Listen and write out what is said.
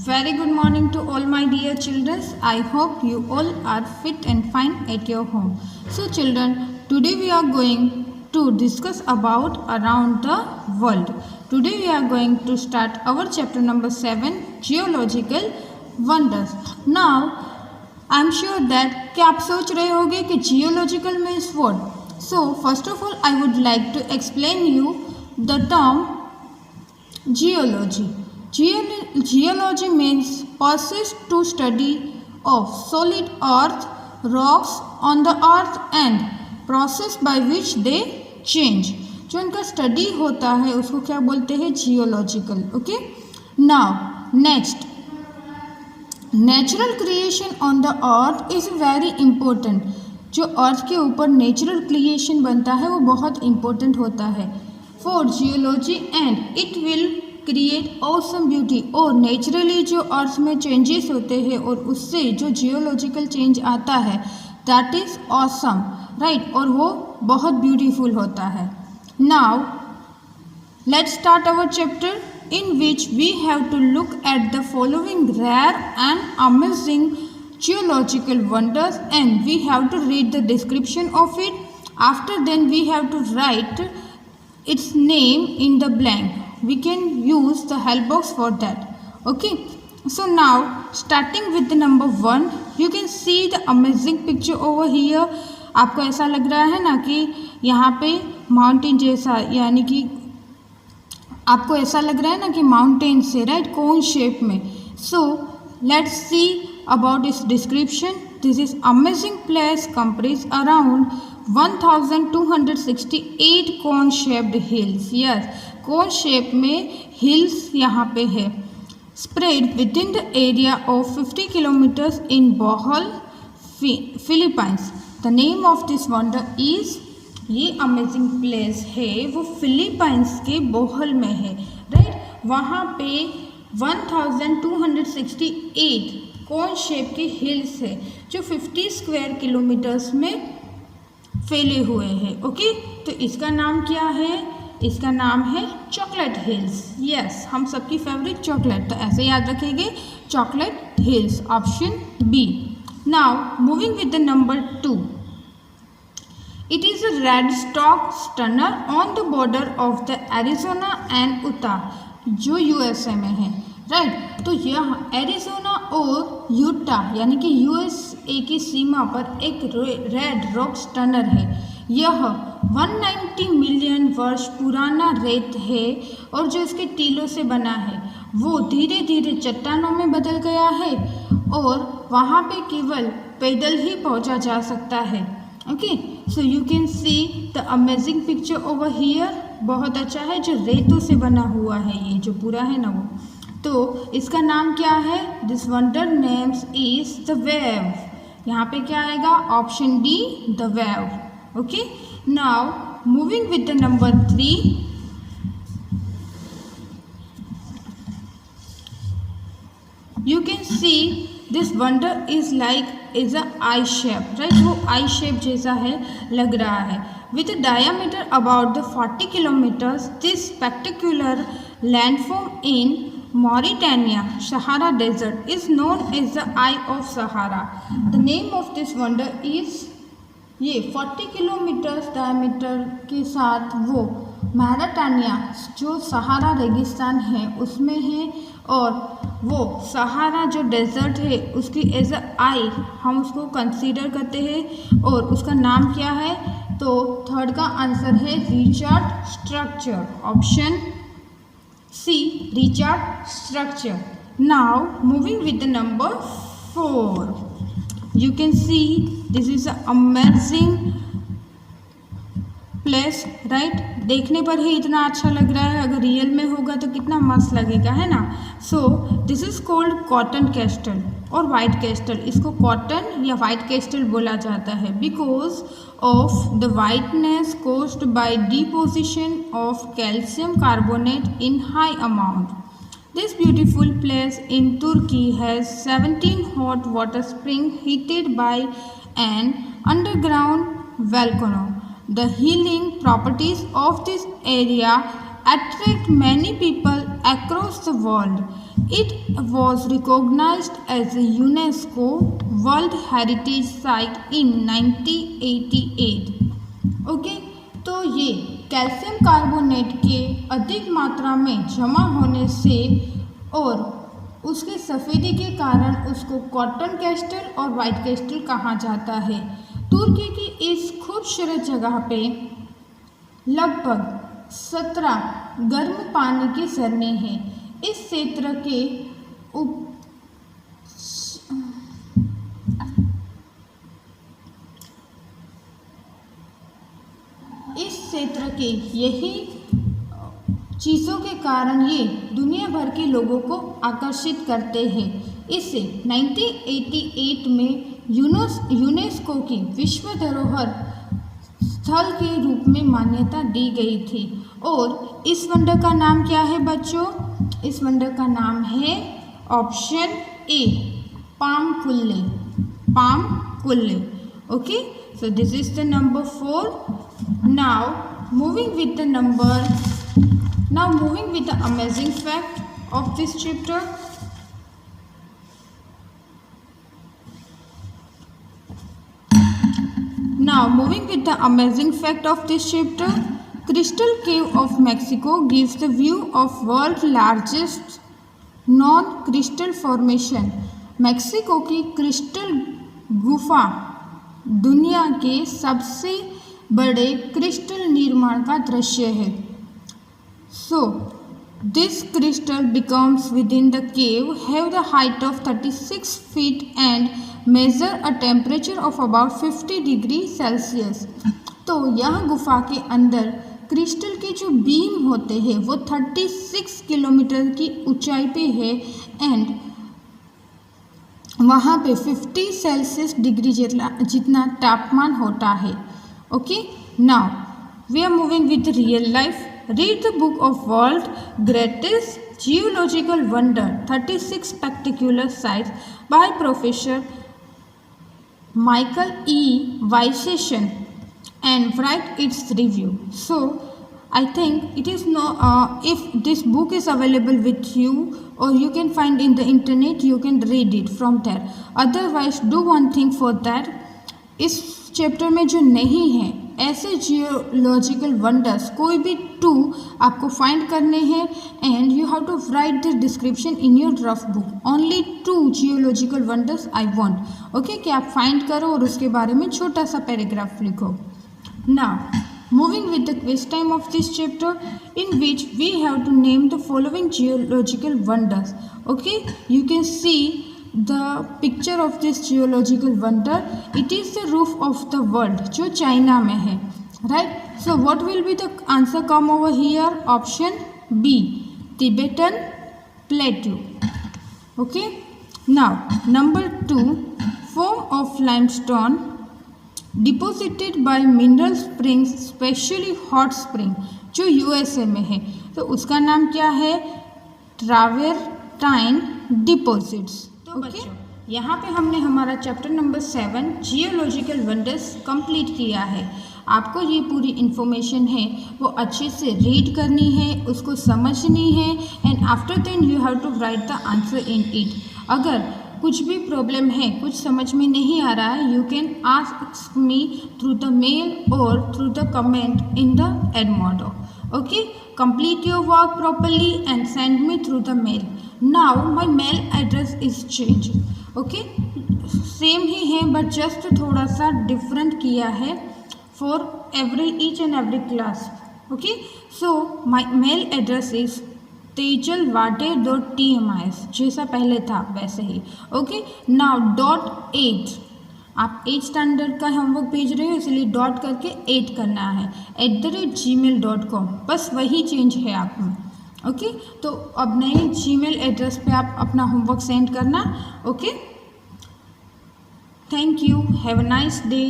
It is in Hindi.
Very good morning to all my dear children. I hope you all are fit and fine at your home. So children, today we are going to discuss about around the world. Today we are going to start our chapter number 7, Geological Wonders. Now, I am sure that कि आप सोच रहे होंगे कि geological means what? So first of all, I would like to explain you the term geology. Geology means process to study of solid earth, rocks on the earth and process by which they change. जो इनका स्टडी होता है उसको क्या बोलते हैं? Geological. Okay, now next, natural creation on the earth is very important. जो अर्थ के ऊपर नेचुरल क्रिएशन बनता है वो बहुत इम्पोर्टेंट होता है for geology and it will create awesome beauty. और नेचुरली जो अर्थ में चेंजेस होते हैं और उससे जो जियोलॉजिकल चेंज आता है दैट इज़ ऑसम, राइट, और वो बहुत ब्यूटीफुल होता है. Now let's start our chapter in which we have to look at the following rare and amazing geological wonders and we have to read the description of it. After then we have to write its name in the blank. We can use the help box for that. Okay, so now starting with the number 1, you can see the amazing picture over here. आपको ऐसा लग रहा है ना कि यहाँ पे माउंटेन जैसा, यानी कि आपको ऐसा लग रहा है ना कि माउंटेन से, राइट, कोन शेप में. सो लेट्स सी अबाउट इस description. This is amazing place comprises around 1268 cone shaped hills. Yes, cone shape में हिल्स यहाँ पे है. Spread within the area of 50 kilometres in Bohol, Philippines. The name of this wonder is, ये अमेजिंग प्लेस है वो फिलीपाइंस के बोहल में है, राइट. वहाँ पे 1268 कोन शेप के हिल्स है जो 50 स्क्वायर किलोमीटर्स में फैले हुए हैं. ओके, तो इसका नाम क्या है? इसका नाम है चॉकलेट हिल्स. यस, हम सबकी फेवरेट चॉकलेट, तो ऐसे याद रखेंगे, chocolate hills, option B. Now moving with the number 2. It is a red stock stunner on the border of the Arizona and Utah, जो USA में है, राइट. तो यह एरिजोना और यूटा यानी कि USA की सीमा पर एक रेड रॉक स्टनर है. यह 190 मिलियन वर्ष पुराना रेत है और जो इसके टीलों से बना है वो धीरे धीरे चट्टानों में बदल गया है और वहाँ पे केवल पैदल ही पहुँचा जा सकता है. Okay, so you can see the amazing picture over here. बहुत अच्छा है, जो रेतों से बना हुआ है ये जो पूरा है ना वो. तो इसका नाम क्या है? This wonder names is the wave. यहाँ पे क्या आएगा? Option D, the wave. Okay, now moving with the number 3. You can see this wonder is like is a I shape, right? वो I shape जैसा है, लग रहा है. With a diameter about the 40 kilometers, this spectacular landform in Mauritania, Sahara Desert, is known as the Eye of Sahara. The name of this wonder is, ये 40 किलोमीटर डायमीटर के साथ वो मैराटानिया जो सहारा रेगिस्तान है उसमें है और वो सहारा जो डेजर्ट है उसकी एज अ आई हम उसको कंसीडर करते हैं. और उसका नाम क्या है? तो थर्ड का आंसर है Richard structure, option C, Richard structure. Now moving with the number 4. You can see this is an amazing place, right? देखने पर ही इतना अच्छा लग रहा है, अगर रियल में होगा तो कितना मस्त लगेगा, है ना. सो this is called cotton castle और वाइट कैस्टल. इसको कॉटन या वाइट कैस्टल बोला जाता है because of the whiteness caused by deposition of calcium carbonate in high amount. This beautiful place in Turkey has 17 hot water springs heated by an underground volcano. The healing properties of this area attract many people across the world. It was recognized as a UNESCO World Heritage Site in 1988. Okay, तो ये कैल्शियम कार्बोनेट के अधिक मात्रा में जमा होने से और उसके सफ़ेदी के कारण उसको कॉटन कैस्टल और वाइट कैस्टल कहा जाता है। तुर्की की इस खूबसूरत जगह पे लगभग 17 गर्म पानी के झरने हैं। इस क्षेत्र के यही चीज़ों के कारण ये दुनिया भर के लोगों को आकर्षित करते हैं। इसे 1988 में यूनेस्को की विश्व धरोहर स्थल के रूप में मान्यता दी गई थी। और इस वंडर का नाम क्या है बच्चों? इस वंडर का नाम है option A, Pamukkale. Pamukkale. Okay, so this is the number 4. Now moving with the amazing fact of this chapter. Now moving with the amazing fact of this chapter. Crystal Cave of Mexico gives the view of world's largest non-crystal formation. Mexico की क्रिस्टल गुफा दुनिया के सबसे बड़े क्रिस्टल निर्माण का दृश्य है। So this crystal becomes within the cave have the height of 36 feet and measure a temperature of about 50 degree Celsius. तो यह गुफा के अंदर क्रिस्टल के जो बीम होते हैं वो 36 किलोमीटर की ऊंचाई पे है एंड वहाँ पे 50 सेल्सियस डिग्री जितना तापमान होता है। Okay, now we are moving with real life. Read the book of world greatest geological wonder 36 spectacular sites by professor Michael E. Weisschen and write its review. So I think it is if this book is available with you or you can find in the internet, you can read it from there. Otherwise do one thing for that. इस चैप्टर में जो नहीं है ऐसे जियोलॉजिकल वंडर्स कोई भी 2 आपको फाइंड करने हैं and you have to write the description in your rough book. Only 2 geological wonders I want. Okay, कि आप फाइंड करो और उसके बारे में छोटा सा पैराग्राफ लिखो. Now moving with the quiz time of this chapter in which we have to name the following geological wonders. Okay, you can see the picture of this geological wonder. It is the roof of the world जो चाइना में है, right? So what will be the answer come over here? Option B, Tibetan Plateau. Okay, now number 2, form of limestone deposited bye mineral springs specially hot spring जो यूएसए में है, तो उसका नाम क्या है? ट्रावेर्टाइन डिपॉजिट्स. तो बच्चों यहाँ पे हमने हमारा chapter number 7 geological wonders complete किया है. आपको ये पूरी इन्फॉर्मेशन है वो अच्छे से रीड करनी है, उसको समझनी है and after then you have to write the answer in it. अगर कुछ भी प्रॉब्लम है, कुछ समझ में नहीं आ रहा है, you can ask me through the mail और through the comment in the Edmodo. Okay, complete your work properly and send me through the mail. Now my mail address is change. Okay, same ही है बट जस्ट थोड़ा सा डिफरेंट किया है for each and every class. Okay, so my mail address is tejalwade.tmis जैसा पहले था वैसे ही. ओके, नाउ .8 आप 8 स्टैंडर्ड का होमवर्क भेज रहे हो इसलिए डॉट करके 8 करना है @gmail.com. बस वही चेंज है आप में. ओके, तो अब नए जीमेल एड्रेस पे आप अपना होमवर्क सेंड करना. Okay, thank you, have a nice day.